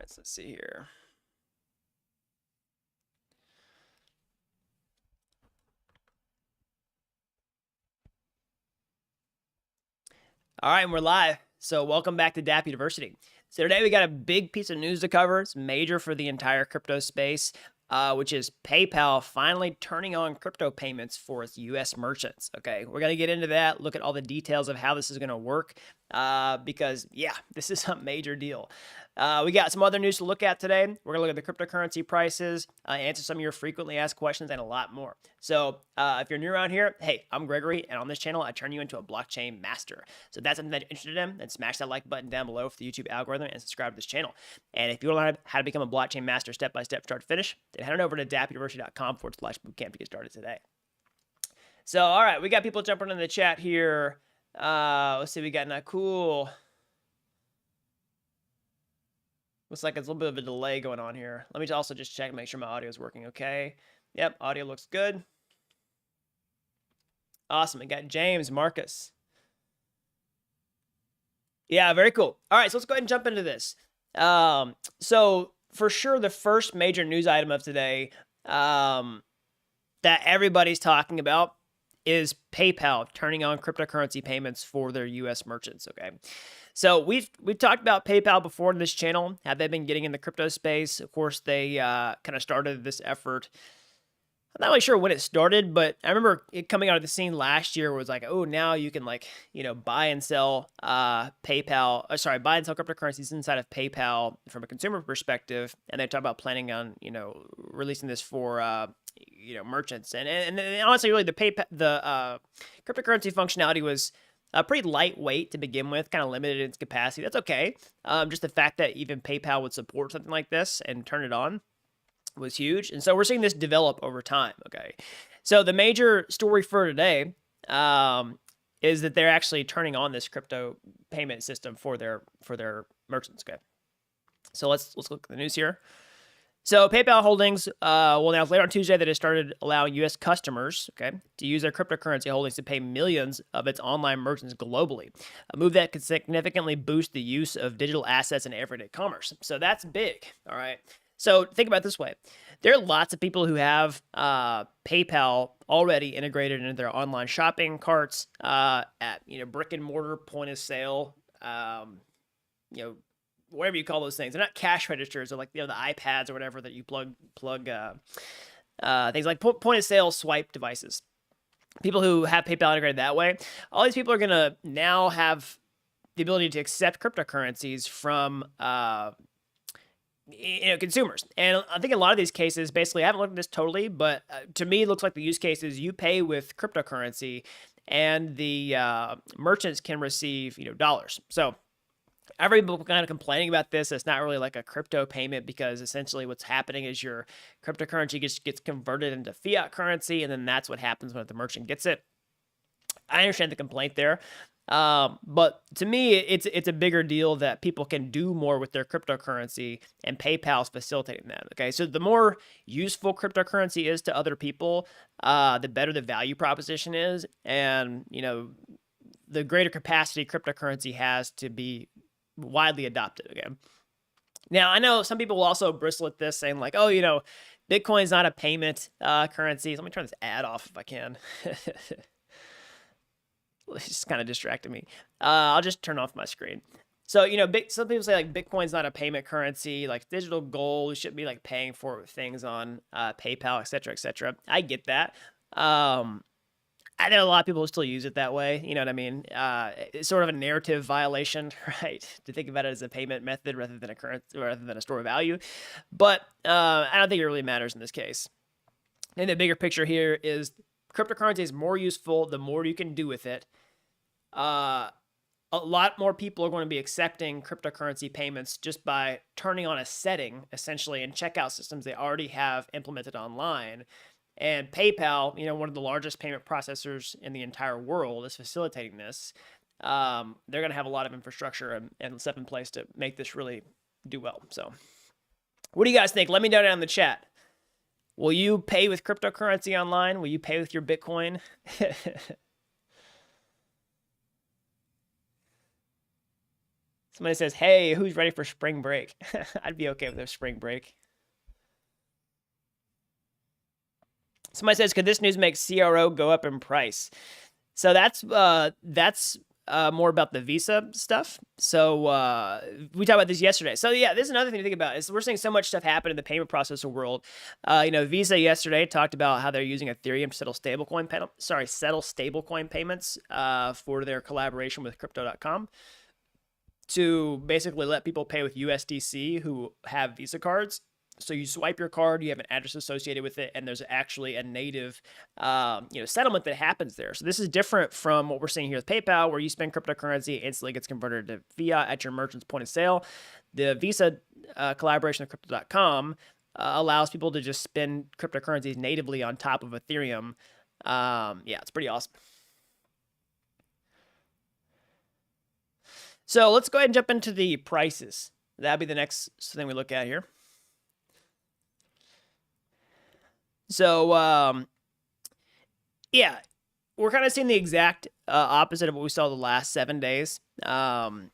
let's see here. All right, and we're live. So welcome back to Dapp University. So today we got a big piece of news to cover. It's major for the entire crypto space, which is PayPal finally turning on crypto payments for its U.S. merchants. Okay, we're going to get into that, look at all the details of how this is going to work, because, yeah, this is a major deal. We got some other news to look at today. We're going to look at the cryptocurrency prices, answer some of your frequently asked questions, and a lot more. So if you're new around here, hey, I'm Gregory, and on this channel, I turn you into a blockchain master. So if that's something that you're interested in, then smash that like button down below for the YouTube algorithm and subscribe to this channel. And if you want to learn how to become a blockchain master step-by-step start to finish, then head on over to dappuniversity.com/bootcamp to get started today. So, all right, we got people jumping in the chat here. Let's see, we got cool. Looks like it's a little bit of a delay going on here. Let me also just check and make sure my audio is working okay. Yep, audio looks good. Awesome. We got James, Marcus. Yeah, very cool. All right, so let's go ahead and jump into this. So for sure, the first major news item of today that everybody's talking about is PayPal turning on cryptocurrency payments for their U.S. merchants. Okay, so we've talked about PayPal before in this channel. Have they been getting in the crypto space? Of course, they kind of started this effort. I'm not really sure when it started, but I remember it coming out of the scene last year was like, oh, now you can buy and sell buy and sell cryptocurrencies inside of PayPal from a consumer perspective. And they talk about planning on, releasing this for, merchants. And honestly, really the cryptocurrency functionality was pretty lightweight to begin with, kind of limited in its capacity. That's okay. Just the fact that even PayPal would support something like this and turn it on was huge. And so we're seeing this develop over time. Okay. So the major story for today is that they're actually turning on this crypto payment system for their merchants. Okay. So let's look at the news here. So PayPal Holdings will announce later on Tuesday that it started allowing U.S. customers, okay, to use their cryptocurrency holdings to pay millions of its online merchants globally, a move that could significantly boost the use of digital assets in everyday commerce. So that's big, all right? So think about it this way. There are lots of people who have PayPal already integrated into their online shopping carts at, brick and mortar point of sale, whatever you call those things. They're not cash registers. They're like, the iPads or whatever that you plug things like point of sale swipe devices. People who have PayPal integrated that way, all these people are going to now have the ability to accept cryptocurrencies from consumers. And I think in a lot of these cases, basically, I haven't looked at this totally, but to me, it looks like the use case is you pay with cryptocurrency and the merchants can receive, dollars. So everybody kind of complaining about this. It's not really like a crypto payment because essentially what's happening is your cryptocurrency gets converted into fiat currency, and then that's what happens when the merchant gets it. I understand the complaint there. But to me, it's a bigger deal that people can do more with their cryptocurrency, and PayPal is facilitating that. Okay, so the more useful cryptocurrency is to other people, the better the value proposition is, and the greater capacity cryptocurrency has to be widely adopted. Okay, now I know some people will also bristle at this, saying like, oh, Bitcoin's not a payment currency. So let me turn this ad off if I can. It's just kind of distracted me. I'll just turn off my screen. So, some people say like Bitcoin's not a payment currency, like digital gold, you shouldn't be like paying for things on PayPal, et cetera, et cetera. I get that. I know a lot of people who still use it that way. You know what I mean? It's sort of a narrative violation, right? To think about it as a payment method rather than a currency, rather than a store of value. But I don't think it really matters in this case. And the bigger picture here is cryptocurrency is more useful the more you can do with it. A lot more people are going to be accepting cryptocurrency payments just by turning on a setting, essentially, in checkout systems they already have implemented online. And PayPal, one of the largest payment processors in the entire world, is facilitating this. They're going to have a lot of infrastructure and stuff in place to make this really do well. So what do you guys think? Let me know down in the chat. Will you pay with cryptocurrency online? Will you pay with your Bitcoin? Somebody says, hey, who's ready for spring break? I'd be okay with a spring break. Somebody says, could this news make CRO go up in price? So that's more about the Visa stuff. So we talked about this yesterday. So yeah, this is another thing to think about. Is we're seeing so much stuff happen in the payment processor world. Visa yesterday talked about how they're using Ethereum to settle stablecoin payments for their collaboration with Crypto.com to basically let people pay with USDC who have Visa cards. So you swipe your card, you have an address associated with it, and there's actually a native, settlement that happens there. So this is different from what we're seeing here with PayPal, where you spend cryptocurrency, it instantly gets converted to fiat at your merchant's point of sale. The Visa collaboration with Crypto.com allows people to just spend cryptocurrencies natively on top of Ethereum. It's pretty awesome. So let's go ahead and jump into the prices. That'll be the next thing we look at here. So, we're kind of seeing the exact opposite of what we saw the last 7 days. So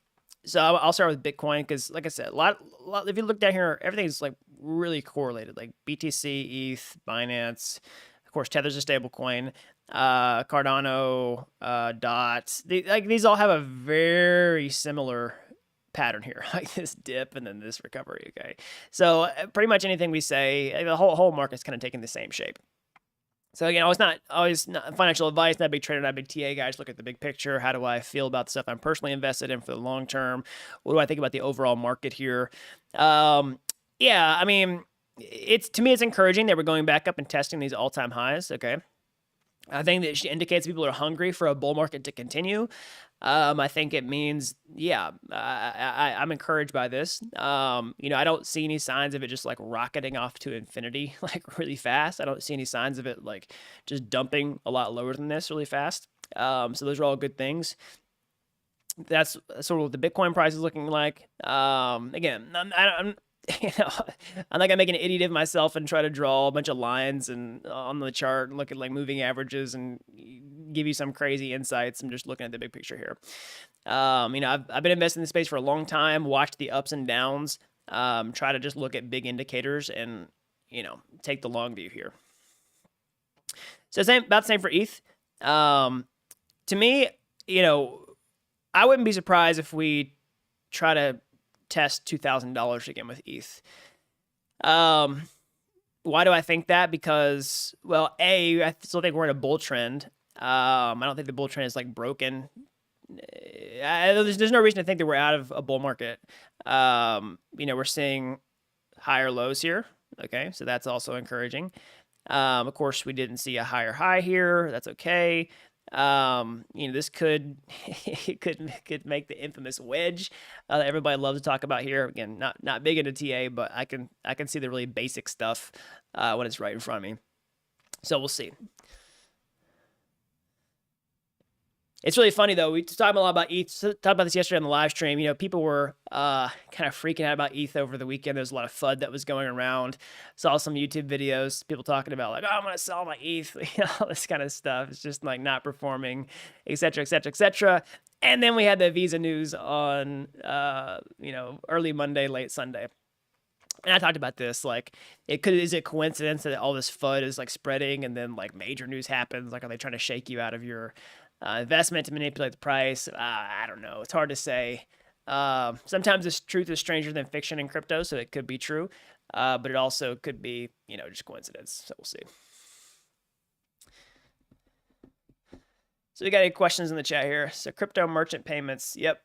I'll start with Bitcoin because, like I said, a lot. If you look down here, everything's like really correlated. Like BTC, ETH, Binance, of course, Tether's a stablecoin. Cardano, DOT. These all have a very similar pattern here, like this dip and then this recovery. Okay, so pretty much anything we say, the whole market's kind of taking the same shape. So again, always not financial advice, not a big trader, not a big TA guy. Just look at the big picture. How do I feel about the stuff I'm personally invested in for the long term? What do I think about the overall market here? I mean, to me, it's encouraging that we're going back up and testing these all-time highs. Okay. I think that indicates people are hungry for a bull market to continue. I think it means, I'm encouraged by this. I don't see any signs of it just like rocketing off to infinity, like really fast. I don't see any signs of it like just dumping a lot lower than this really fast. So those are all good things. That's sort of what the Bitcoin price is looking like. Again, I'm I'm not gonna make an idiot of myself and try to draw a bunch of lines and on the chart and look at like moving averages and give you some crazy insights. I'm just looking at the big picture here. I've been investing in this space for a long time, watched the ups and downs, try to just look at big indicators and take the long view here. So about the same for ETH. To me, I wouldn't be surprised if we try to test $2,000 again with ETH. Why do I think that? Because, well, I still think we're in a bull trend. I don't think the bull trend is like broken. There's no reason to think that we're out of a bull market. We're seeing higher lows here. Okay, so that's also encouraging. Of course, we didn't see a higher high here. That's okay. This could make the infamous wedge that everybody loves to talk about here. Again, not big into TA, but I can see the really basic stuff when it's right in front of me. So we'll see. It's really funny though. We talked a lot about ETH. Talked about this yesterday on the live stream. People were kind of freaking out about ETH over the weekend. There's a lot of FUD that was going around. Saw some YouTube videos, people talking about like, oh, I'm gonna sell my ETH, all this kind of stuff. It's just like not performing, etc., etc., etc. And then we had the Visa news on, early Monday, late Sunday. And I talked about this, like, is it coincidence that all this FUD is like spreading and then like major news happens? Like, are they trying to shake you out of your investment to manipulate the price? I don't know. It's hard to say. Sometimes this truth is stranger than fiction in crypto, so it could be true, but it also could be, just coincidence. So we'll see. So we got any questions in the chat here? So crypto merchant payments. Yep.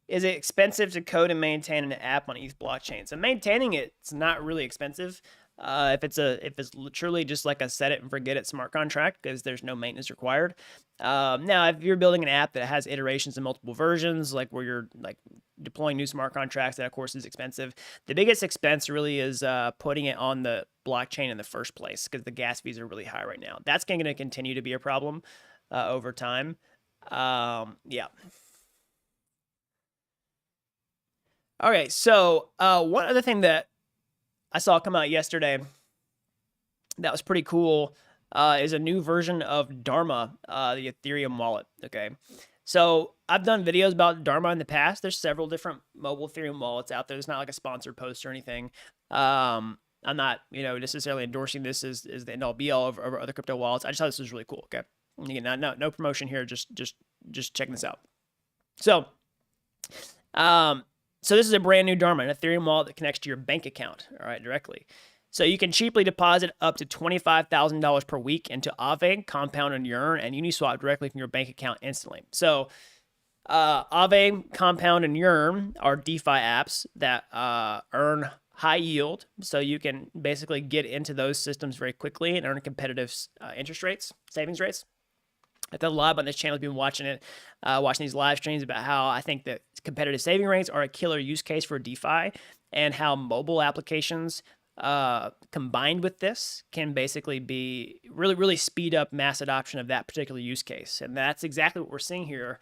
Is it expensive to code and maintain an app on ETH blockchain? So maintaining it's not really expensive. If it's truly just like a set it and forget it smart contract, because there's no maintenance required. Now, if you're building an app that has iterations and multiple versions, like where you're like deploying new smart contracts, that of course is expensive. The biggest expense really is putting it on the blockchain in the first place, because the gas fees are really high right now. That's going to continue to be a problem over time. Yeah. Okay, so one other thing that I saw come out yesterday that was pretty cool is a new version of Dharma, the Ethereum wallet. Okay, So I've done videos about Dharma in the past. There's several different mobile Ethereum wallets out there. It's not like a sponsored post or anything. I'm not, necessarily endorsing this as the end all be all of other crypto wallets. I just thought this was really cool. Okay, again, no promotion here. Just checking this out. So, so this is a brand new Dharma, an Ethereum wallet that connects to your bank account. All right, directly. So you can cheaply deposit up to $25,000 per week into Aave, Compound, and Yearn, and Uniswap directly from your bank account instantly. So Aave, Compound, and Yearn are DeFi apps that earn high yield. So you can basically get into those systems very quickly and earn competitive interest rates, savings rates. I've done a lot on this channel. I've been watching these live streams about how I think that competitive saving rates are a killer use case for DeFi, and how mobile applications combined with this can basically be really speed up mass adoption of that particular use case. And that's exactly what we're seeing here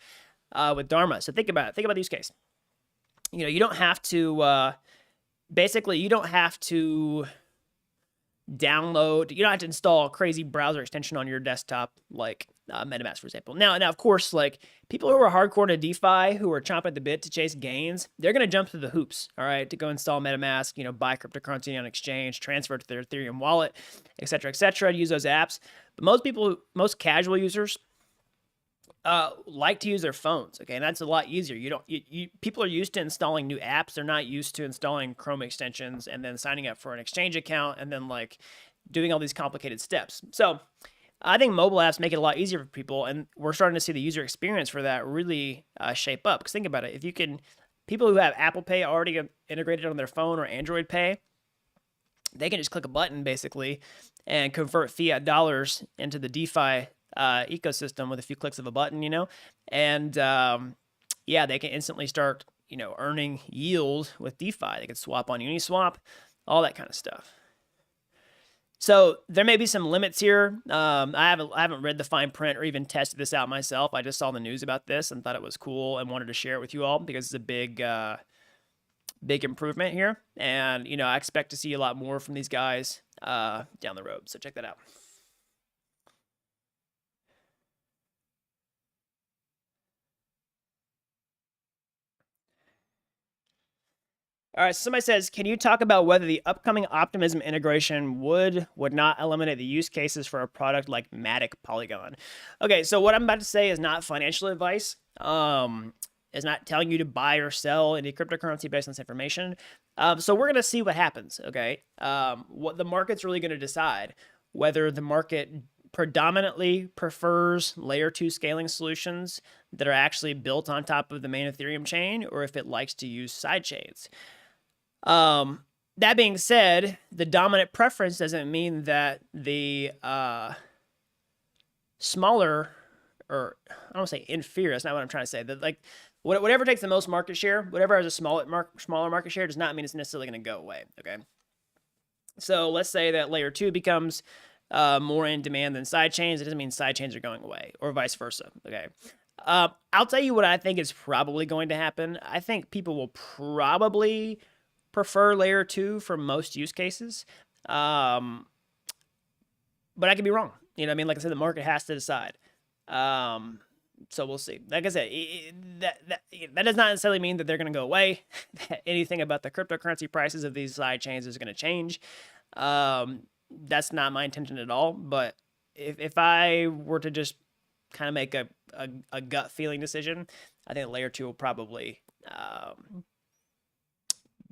with Dharma. So think about it. Think about the use case. You don't have to you don't have to download, you don't have to install a crazy browser extension on your desktop like MetaMask, for example. Now, of course, like people who are hardcore to DeFi, who are chomping at the bit to chase gains, they're going to jump through the hoops, all right, to go install MetaMask, buy cryptocurrency on exchange, transfer it to their Ethereum wallet, et cetera, use those apps. But most casual users like to use their phones, okay, and that's a lot easier. People are used to installing new apps. They're not used to installing Chrome extensions and then signing up for an exchange account and then like doing all these complicated steps. So I think mobile apps make it a lot easier for people, and we're starting to see the user experience for that really shape up. Because think about it, people who have Apple Pay already integrated on their phone or Android Pay, they can just click a button basically and convert fiat dollars into the DeFi ecosystem with a few clicks of a button, and they can instantly start, earning yield with DeFi. They can swap on Uniswap, all that kind of stuff. So there may be some limits here. I haven't read the fine print or even tested this out myself. I just saw the news about this and thought it was cool and wanted to share it with you all because it's a big improvement here. And, I expect to see a lot more from these guys down the road. So check that out. All right, so somebody says, can you talk about whether the upcoming Optimism integration would not eliminate the use cases for a product like Matic Polygon? Okay, so what I'm about to say is not financial advice. It's not telling you to buy or sell any cryptocurrency based on this information. So we're going to see what happens, okay? What the market's really going to decide, whether the market predominantly prefers layer 2 scaling solutions that are actually built on top of the main Ethereum chain, or if it likes to use side chains. That being said, the dominant preference doesn't mean that the smaller, or I don't want to say inferior, that's not what I'm trying to say. That like whatever takes the most market share, whatever has a smaller market share, does not mean it's necessarily going to go away. Okay. So let's say that layer 2 becomes more in demand than side chains. It doesn't mean side chains are going away, or vice versa. Okay. I'll tell you what I think is probably going to happen. I think people will probably prefer layer 2 for most use cases. But I could be wrong. Like I said, the market has to decide. So we'll see. Like I said, that does not necessarily mean that they're going to go away. Anything about the cryptocurrency prices of these side chains is going to change. That's not my intention at all. But if I were to just kind of make a gut feeling decision, I think layer 2 will probably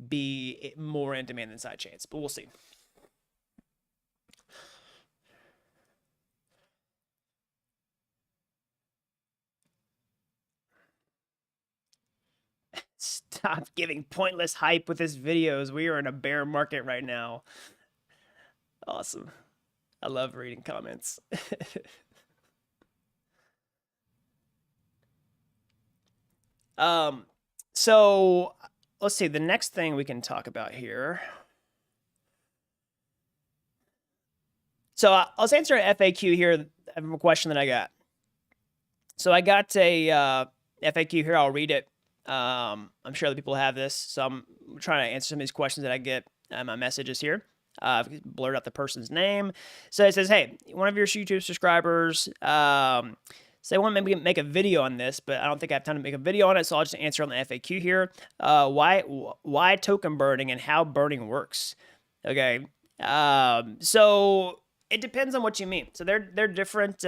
be more in demand than side chains, but we'll see. Stop giving pointless hype with this videos. We are in a bear market right now. Awesome. I love reading comments. So let's see, the next thing we can talk about here. So let's answer an FAQ here of a question that I got. So I got a FAQ here. I'll read it. I'm sure other people have this. So I'm trying to answer some of these questions that I get in my messages here. I've blurred out the person's name. So it says, hey, one of your YouTube subscribers So I want to maybe make a video on this, but I don't think I have time to make a video on it, so I'll just answer on the FAQ here. Why token burning and how burning works? Okay, so it depends on what you mean. So they're different.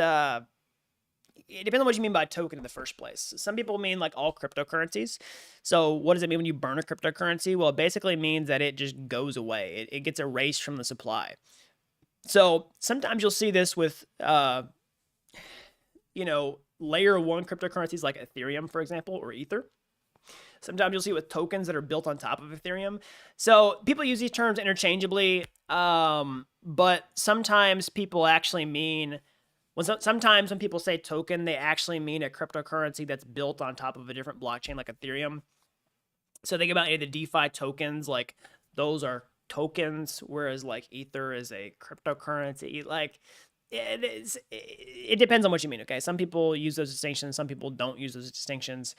It depends on what you mean by token in the first place. Some people mean like all cryptocurrencies. So what does it mean when you burn a cryptocurrency? Well, it basically means that it just goes away. It gets erased from the supply. So sometimes you'll see this with, layer one cryptocurrencies like Ethereum, for example, or Ether. Sometimes you'll see it with tokens that are built on top of Ethereum. So people use these terms interchangeably, but sometimes people actually mean, sometimes when people say token, they actually mean a cryptocurrency that's built on top of a different blockchain like Ethereum. So think about any of the DeFi tokens, like those are tokens, whereas like Ether is a cryptocurrency. Like it depends on what you mean, okay? Some people use those distinctions, some people don't use those distinctions.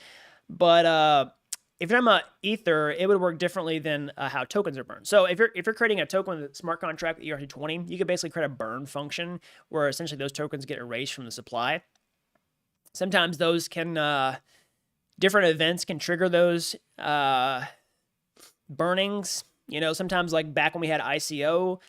But if you're talking about Ether, it would work differently than how tokens are burned. So if you're creating a token with a smart contract with ERC20, you could basically create a burn function where essentially those tokens get erased from the supply. Sometimes those can, different events can trigger those burnings. Sometimes like back when we had ICO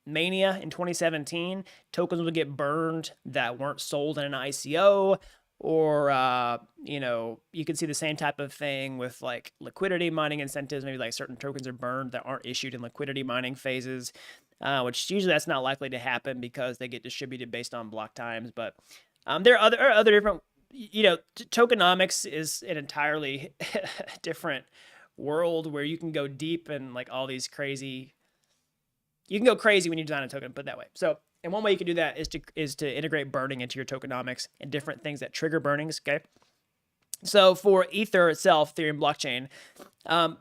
mania in 2017, tokens would get burned that weren't sold in an ICO. Or, you can see the same type of thing with like liquidity mining incentives. Maybe like certain tokens are burned that aren't issued in liquidity mining phases, which usually that's not likely to happen because they get distributed based on block times. But there are other different, tokenomics is an entirely different world where you can go deep and like all these crazy, you can go crazy when you design a token, put it that way. So, and one way you can do that is to integrate burning into your tokenomics and different things that trigger burnings, okay? So for Ether itself, Ethereum blockchain,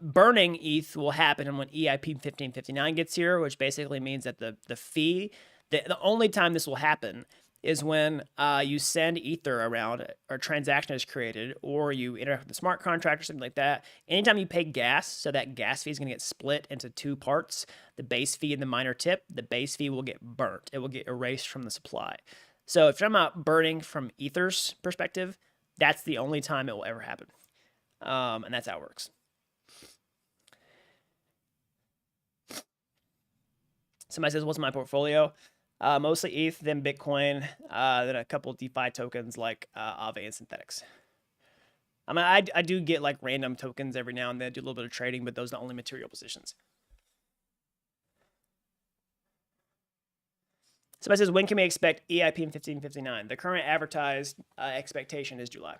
burning ETH will happen when EIP 1559 gets here, which basically means that the fee, the only time this will happen is when you send Ether around, or a transaction is created, or you interact with the smart contract or something like that. Anytime you pay gas, so that gas fee is going to get split into two parts, the base fee and the miner tip, the base fee will get burnt. It will get erased from the supply. So if you're talking about burning from Ether's perspective, that's the only time it will ever happen. And that's how it works. Somebody says, what's my portfolio? Mostly ETH, then Bitcoin, then a couple DeFi tokens like Aave and Synthetics. I mean, I do get like random tokens every now and then. I do a little bit of trading, but those are the only material positions. Somebody says, when can we expect EIP in 1559? The current advertised expectation is July.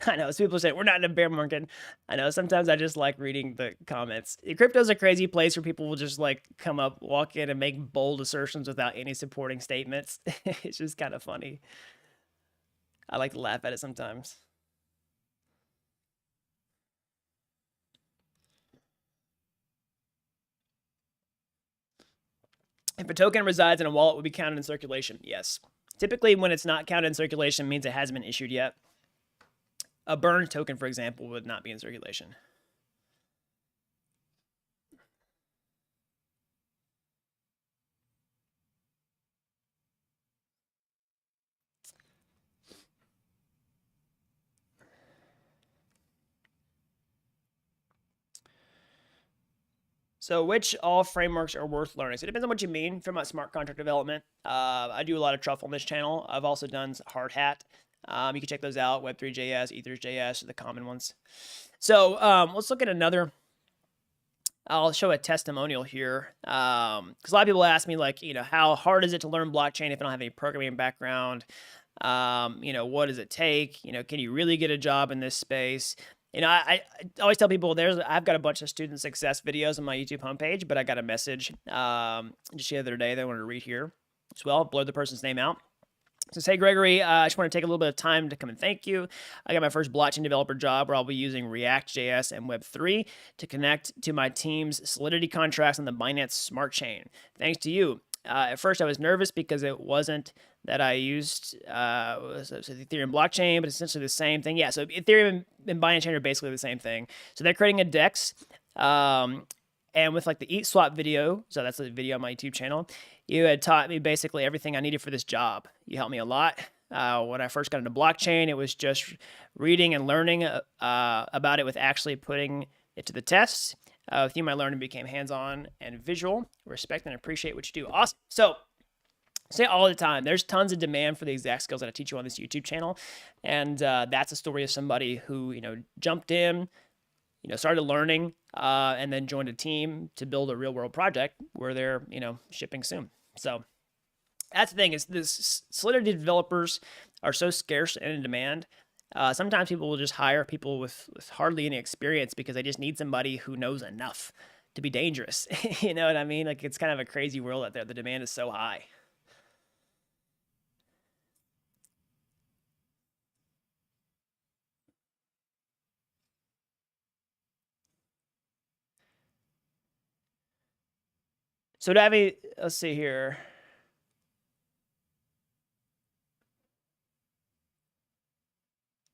I know, so people say, we're not in a bear market. I know, sometimes I just like reading the comments. Crypto's a crazy place where people will just like come up, walk in and make bold assertions without any supporting statements. It's just kind of funny. I like to laugh at it sometimes. If a token resides in a wallet, it will be counted in circulation. Yes. Typically, when it's not counted in circulation, it means it hasn't been issued yet. A burned token, for example, would not be in circulation. So which all frameworks are worth learning? So it depends on what you mean from smart contract development. I do a lot of truffle on this channel. I've also done hard hat. You can check those out, Web3.js, Ethers.js, the common ones. So let's look at another. I'll show a testimonial here. Because a lot of people ask me, like, how hard is it to learn blockchain if I don't have any programming background? What does it take? Can you really get a job in this space? I always tell people I've got a bunch of student success videos on my YouTube homepage, but I got a message just the other day that I wanted to read here as well. Blur the person's name out. It says, hey, Gregory, I just want to take a little bit of time to come and thank you. I got my first blockchain developer job where I'll be using React.js and Web3 to connect to my team's Solidity contracts on the Binance Smart Chain. Thanks to you, At first, I was nervous because it wasn't that I used was the Ethereum blockchain, but it's essentially the same thing. Yeah, so Ethereum and Binance Chain are basically the same thing. So they're creating a DEX, and with like the Eat Swap video, so that's the video on my YouTube channel, you had taught me basically everything I needed for this job. You helped me a lot. When I first got into blockchain, it was just reading and learning about it with actually putting it to the test. With you, my learning became hands-on and visual. Respect and appreciate what you do. Awesome. So, say all the time, there's tons of demand for the exact skills that I teach you on this YouTube channel, and that's a story of somebody who jumped in, started learning, and then joined a team to build a real-world project where they're shipping soon. So that's the thing, is this Solidity developers are so scarce and in demand. Sometimes people will just hire people with hardly any experience because they just need somebody who knows enough to be dangerous. You know what I mean? Like, it's kind of a crazy world out there. The demand is so high. So Davy, let's see here.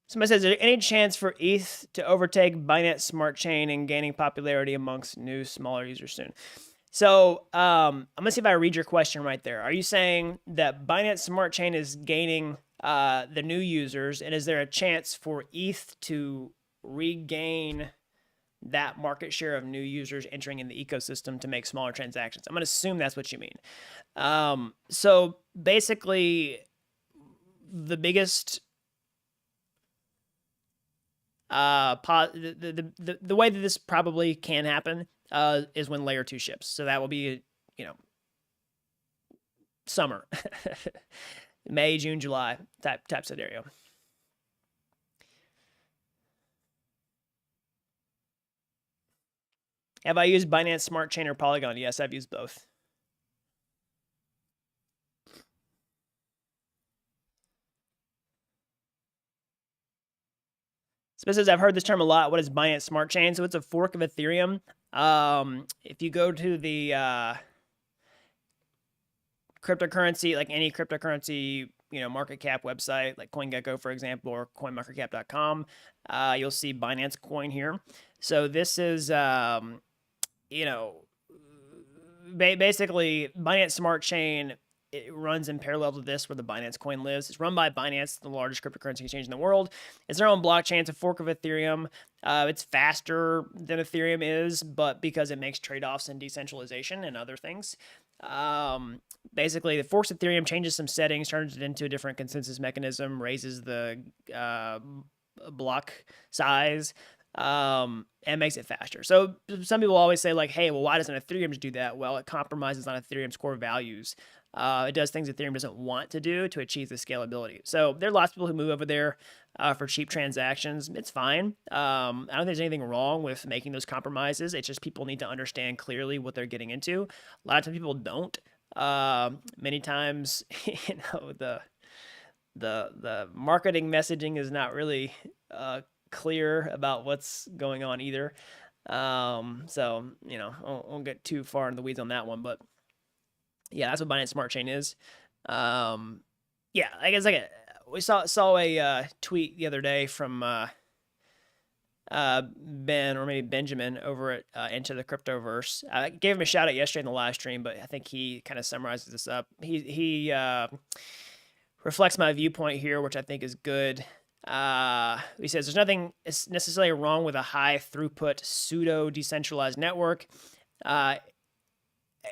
Somebody says, is there any chance for ETH to overtake Binance Smart Chain and gaining popularity amongst new, smaller users soon? So I'm going to see if I read your question right there. Are you saying that Binance Smart Chain is gaining the new users, and is there a chance for ETH to regain that market share of new users entering in the ecosystem to make smaller transactions? I'm going to assume that's what you mean. So basically, the biggest the way that this probably can happen is when layer 2 ships. So that will be, summer, May, June, July type scenario. Have I used Binance Smart Chain or Polygon? Yes, I've used both. Says, I've heard this term a lot. What is Binance Smart Chain? So it's a fork of Ethereum. If you go to the cryptocurrency, like any cryptocurrency, market cap website, like CoinGecko, for example, or coinmarketcap.com, you'll see Binance Coin here. So this is, basically Binance Smart Chain. It runs in parallel to this, where the Binance coin lives. It's run by Binance, the largest cryptocurrency exchange in the world. It's their own blockchain. It's a fork of Ethereum. It's faster than Ethereum is, but because it makes trade-offs in decentralization and other things. Basically, the forks Ethereum, changes some settings, turns it into a different consensus mechanism, raises the block size, and makes it faster. So some people always say, like, hey, well, why doesn't Ethereum do that? Well, it compromises on Ethereum's core values. It does things Ethereum doesn't want to do to achieve the scalability. So there are lots of people who move over there for cheap transactions. It's fine. I don't think there's anything wrong with making those compromises. It's just people need to understand clearly what they're getting into. A lot of times people don't. Many times, the marketing messaging is not really clear about what's going on either. So, I won't get too far in the weeds on that one, but yeah, that's what Binance Smart Chain is. Yeah, I guess we saw a tweet the other day from Ben, or maybe Benjamin, over at Into the Cryptoverse. I gave him a shout out yesterday in the live stream, but I think he kind of summarizes this up. He reflects my viewpoint here, which I think is good. He says there's nothing necessarily wrong with a high throughput pseudo decentralized network.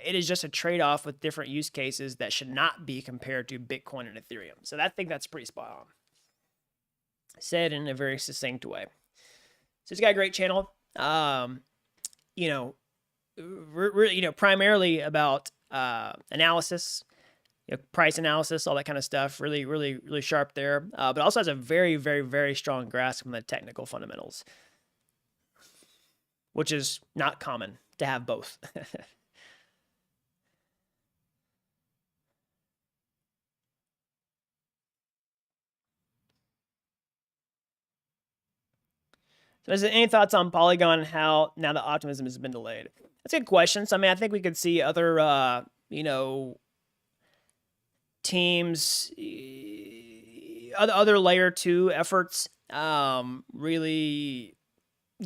It is just a trade-off with different use cases that should not be compared to Bitcoin and Ethereum. So I think that's pretty spot on. Said in a very succinct way. So he's got a great channel. Primarily about analysis, price analysis, all that kind of stuff. Really, really, really sharp there. But also has a very, very, very strong grasp on the technical fundamentals, which is not common to have both. So is there any thoughts on Polygon and how now the Optimism has been delayed? That's a good question. So, I think we could see other, teams, other layer 2 efforts really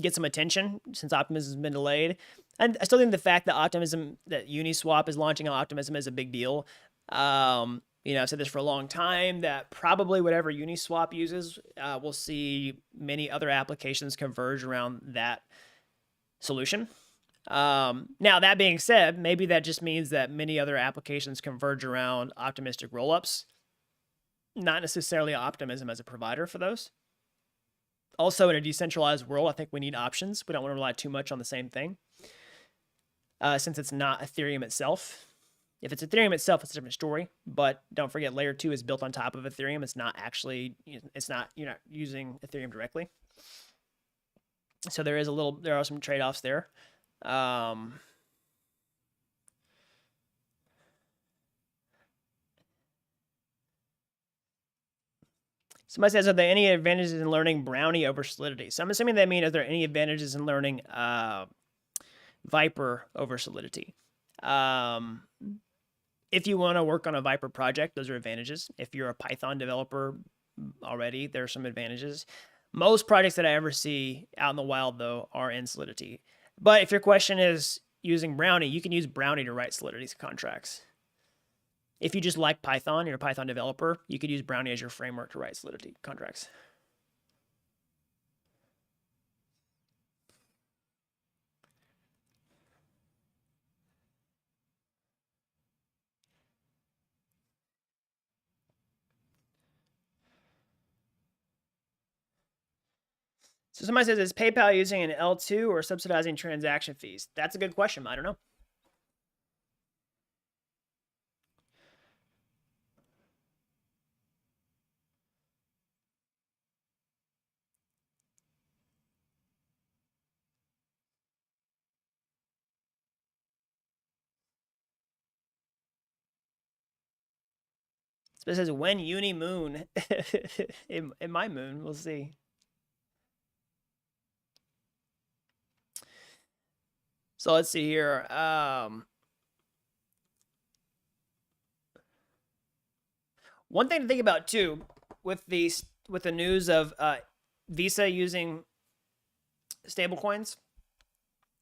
get some attention since Optimism has been delayed. And I still think the fact that Uniswap is launching on Optimism is a big deal. I've said this for a long time that probably whatever Uniswap uses, we'll see many other applications converge around that solution. Now, that being said, maybe that just means that many other applications converge around optimistic rollups, not necessarily Optimism as a provider for those. Also, in a decentralized world, I think we need options. We don't want to rely too much on the same thing, since it's not Ethereum itself. If it's Ethereum itself, it's a different story. But don't forget, layer 2 is built on top of Ethereum. It's not actually, you're not using Ethereum directly. So there are some trade-offs there. Somebody says, are there any advantages in learning Brownie over Solidity? So I'm assuming they mean, are there any advantages in learning Viper over Solidity? If you want to work on a Viper project, those are advantages. If you're a Python developer already, there are some advantages. Most projects that I ever see out in the wild, though, are in Solidity. But if your question is using Brownie, you can use Brownie to write Solidity contracts. If you just like Python, you're a Python developer, you could use Brownie as your framework to write Solidity contracts. So somebody says, is PayPal using an L2 or subsidizing transaction fees? That's a good question. I don't know. So it says, when Uni Moon? in my moon, we'll see. So let's see here. One thing to think about too, with the news of Visa using stablecoins,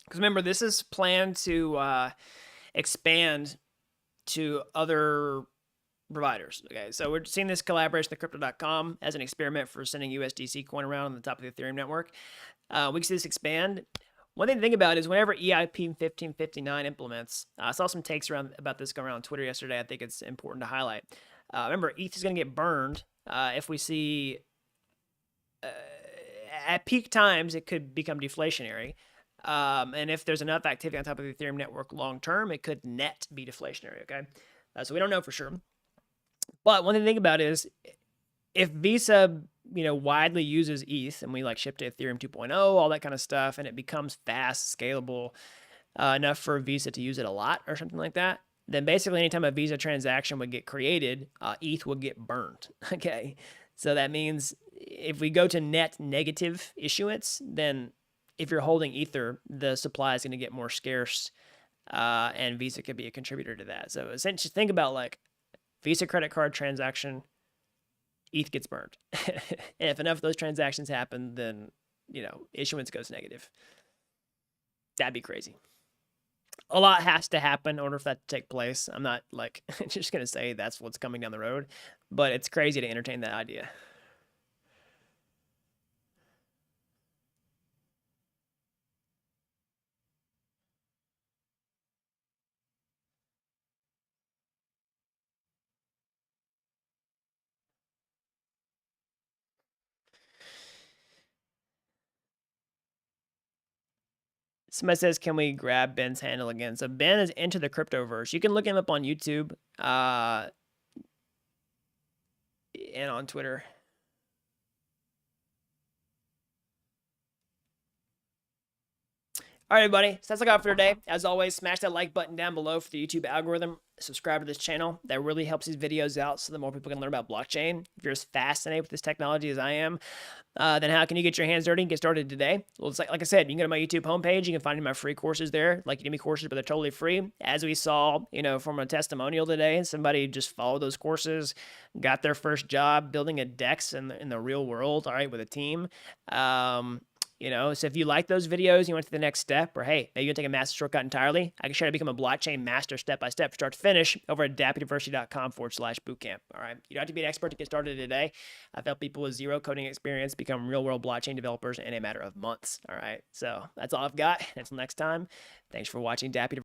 because remember, this is planned to expand to other providers. Okay, so we're seeing this collaboration with Crypto.com as an experiment for sending USDC coin around on the top of the Ethereum network. We can see this expand. One thing to think about is whenever EIP 1559 implements, I saw some takes about this going around on Twitter yesterday. I think it's important to highlight. Remember, ETH is going to get burned if we see at peak times it could become deflationary. And if there's enough activity on top of the Ethereum network long term, it could net be deflationary. Okay, so we don't know for sure. But one thing to think about is if Visa, widely uses ETH and we ship to Ethereum 2.0, all that kind of stuff, and it becomes fast, scalable enough for Visa to use it a lot or something like that, then basically anytime a Visa transaction would get created, ETH would get burned. Okay, so that means if we go to net negative issuance, then if you're holding Ether, the supply is going to get more scarce, and Visa could be a contributor to that. So essentially, think about Visa credit card transaction, ETH gets burned. And if enough of those transactions happen, then, issuance goes negative. That'd be crazy. A lot has to happen in order for that to take place. I'm not just going to say that's what's coming down the road, but it's crazy to entertain that idea. Somebody says, can we grab Ben's handle again? So Ben is into the cryptoverse. You can look him up on YouTube and on Twitter. All right, everybody. So that's all I got for today. As always, smash that like button down below for the YouTube algorithm. Subscribe to this channel. That really helps these videos out so that more people can learn about blockchain. If you're as fascinated with this technology as I am, then how can you get your hands dirty and get started today? Well, it's like I said, you can go to my YouTube homepage. You can find my free courses there, like Udemy courses, but they're totally free. As we saw, from a testimonial today, somebody just followed those courses, got their first job building a DEX in the real world, all right, with a team. So if you like those videos, you went to the next step, or hey, maybe you want to take a master shortcut entirely, I can show you how to become a blockchain master step by step, start to finish, over at dappuniversity.com/bootcamp. All right. You don't have to be an expert to get started today. I've helped people with zero coding experience become real world blockchain developers in a matter of months. All right. So that's all I've got. Until next time, thanks for watching Dapp University.